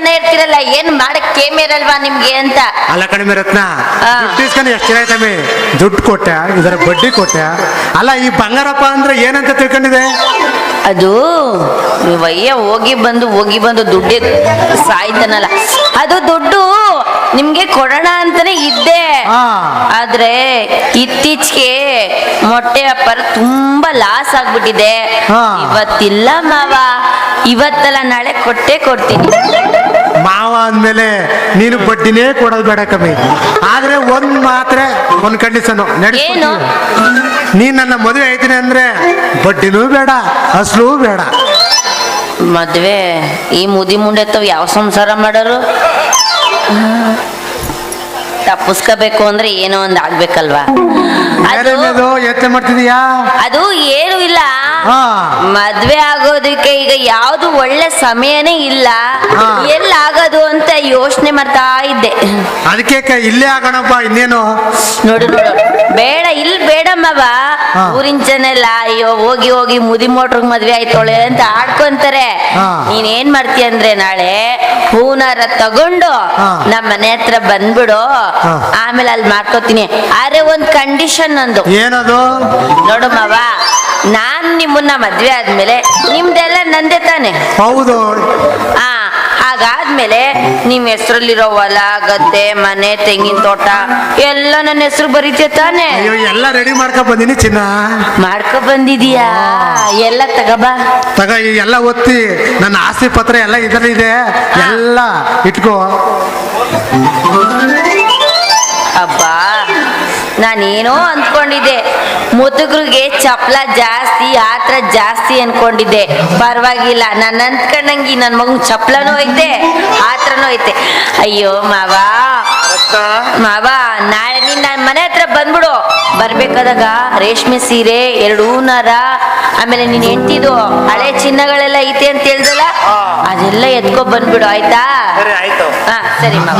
ಜನ ಇರ್ತಿರಲ್ಲ, ಏನ್ ಮಾಡಕ್ ಕೇಮೇರಲ್ವಾ ನಿಮ್ಗೆ ಅಂತ. ಅಲ್ಲ ಕಡಿಮೆ ರತ್ನ, ದುಡ್ಡು ಇಸ್ಕೊಂಡು ಎಷ್ಟು ಜನ ಆಯ್ತಮ್ಮಿ? ದುಡ್ಡು ಕೊಟ್ಟೆ, ಇದರ ಬಡ್ಡಿ ಕೊಟ್ಟೆ. ಅಲ್ಲ ಈ ಬಂಗಾರಪ್ಪ ಅಂದ್ರೆ ಏನಂತ ತಿಳ್ಕೊಂಡಿದೆ? ಅದು ವಯ್ಯ ಹೋಗಿ ಬಂದು ದುಡ್ಡೇ ಸಾಯ್ತಾನಲ್ಲ, ಅದು ದುಡ್ಡು ನಿಮ್ಗೆ ಕೊಡೋಣ ಅಂತಾನೆ ಇದ್ದೆ. ಆದ್ರೆ ಇತ್ತೀಚೆಗೆ ಮೊಟ್ಟೆ ವ್ಯಾಪಾರ ತುಂಬಾ ಲಾಸ್ ಆಗ್ಬಿಟ್ಟಿದೆ. ಇವತ್ತಿಲ್ಲ ಮಾವ, ಇವತ್ತಲ್ಲ ನಾಳೆ ಕೊಟ್ಟೆ ಕೊಡ್ತೀನಿ. ಮಾವ ಅಂದ್ಮೇಲೆ ನೀನು ಬಡ್ಡಿನೇ ಕೊಡೋದು ಬೇಡ ಕಮ್ಮಿ. ಆದ್ರೆ ಒಂದ್ ಕಂಡೀಷನ್ ಏನು? ನೀನ್ ನನ್ನ ಮದುವೆ ಆಯ್ತೀನಿ ಅಂದ್ರೆ ಬಡ್ಡಿನೂ ಬೇಡ, ಅಸಲು ಬೇಡ. ಮದ್ವೆ ಈ ಮುದಿ ಮುಂಡೆತ್ತವ್ ಯಾವ ಸಂಸಾರ ಮಾಡೋರು? ತಪ್ಪಿಸ್ಕೋಬೇಕು ಅಂದ್ರೆ ಏನೋ ಒಂದ್ ಆಗ್ಬೇಕಲ್ವಾ? ಯೋಚನೆ ಮಾಡ್ತಿದೀಯಾ? ಅದು ಏನು ಇಲ್ಲ, ಮದ್ವೆ ಆಗೋದಕ್ಕೆ ಈಗ ಯಾವ್ದು ಒಳ್ಳೆ ಸಮಯನೇ ಇಲ್ಲ. ಎಲ್ಲಾಗೋದು ಅಂತ ಯೋಚನೆ ಮಾಡ್ತಾ ಇದ್ದೆ. ಅದಕ್ಕೆ ಇಲ್ಲೇ ಆಗೋಣಪ್ಪ, ಇನ್ನೇನು. ನೋಡು ಬೇಡ, ಇಲ್ಲಿ ಬೇಡಮ್ಮವ. ಊರಿನ ಜನ ಎಲ್ಲ ಅಯ್ಯೋ ಹೋಗಿ ಹೋಗಿ ಮುದಿ ಮೋಟ್ರಿಗೆ ಮದ್ವೆ ಆಯ್ತೋಳೆ ಅಂತ ಆಡ್ಕೊಂತಾರೆ. ನೀನೇನ್ ಮಾಡ್ತೀಯ ಅಂದ್ರೆ ನಾಳೆ ಹೂನಾರ ತಗೊಂಡು ನಮ್ಮ ಮನೆ ಹತ್ರ ಬಂದ್ಬಿಡು, ಆಮೇಲೆ ಅಲ್ಲಿ ಮಾಡ್ಕೋತೀನಿ. ಆದ್ರೆ ಒಂದ್ ಕಂಡೀಷನ್ ನಂದು. ಏನದು? ನೋಡು ಮಾವ, ನಾನ್ ನಿಮ್ಮನ್ನ ಮದ್ವೆ ಆದ್ಮೇಲೆ ನಿಮ್ದೆಲ್ಲ ನಂದೇ ತಾನೆ? ಹೌದು. ಹಾಗಾದ್ಮೇಲೆ ನಿಮ್ ಹೆಸರಲ್ಲಿರೋ ಹೊಲ, ಗದ್ದೆ, ಮನೆ, ತೆಂಗಿನ ತೋಟ ಎಲ್ಲ ನನ್ನ ಹೆಸರು ಬರೀತೆ ತಾನೆ? ಅಯ್ಯೋ ಎಲ್ಲ ರೆಡಿ ಮಾಡ್ಕೊ ಬಂದಿನಿ ಚಿನ್ನ. ಮಾಡ್ಕೊ ಬಂದಿದೀಯಾ? ಎಲ್ಲ ತಗಬಾ. ಎಲ್ಲ ಒತ್ತಿ ನನ್ನ ಆಸ್ತಿ ಪತ್ರ ಎಲ್ಲ ಇದರಲ್ಲಿದೆ, ಎಲ್ಲ ಇಟ್ಕೋ. ಅಬ್ಬಾ, ನಾನೇನೋ ಅಂದ್ಕೊಂಡಿದ್ದೆ ಮುದುಗ್ರಿಗೆ ಚಪ್ಲ ಜಾಸ್ತಿ, ಆತ್ರ ಜಾಸ್ತಿ ಅನ್ಕೊಂಡಿದ್ದೆ. ಪರವಾಗಿಲ್ಲ, ನಾನು ಅಂದ್ಕೊಂಡಂಗಿ ನನ್ ಮಗನ್ ಚಪ್ಲನೂ ಐತೆ, ಆತ್ರನೂ ಐತೆ. ಅಯ್ಯೋ ಮಾವ, ನಾಳೆ ನೀನ್ ನನ್ನ ಮನೆ ಹತ್ರ ಬಂದ್ಬಿಡು. ಬರ್ಬೇಕಾದಾಗ ರೇಷ್ಮೆ ಸೀರೆ, 2 ಹೂನಾರ, ಆಮೇಲೆ ನೀನ್ ಹೆಂಡ್ತಿದು ಹಳೆ ಚಿನ್ನಗಳೆಲ್ಲ ಐತೆ ಅಂತ ಹೇಳ್ದಲ್ಲ, ಅದೆಲ್ಲ ಎತ್ಕೊ ಬಂದ್ಬಿಡು, ಆಯ್ತಾ? ಹಾ ಸರಿ ಮಾವ.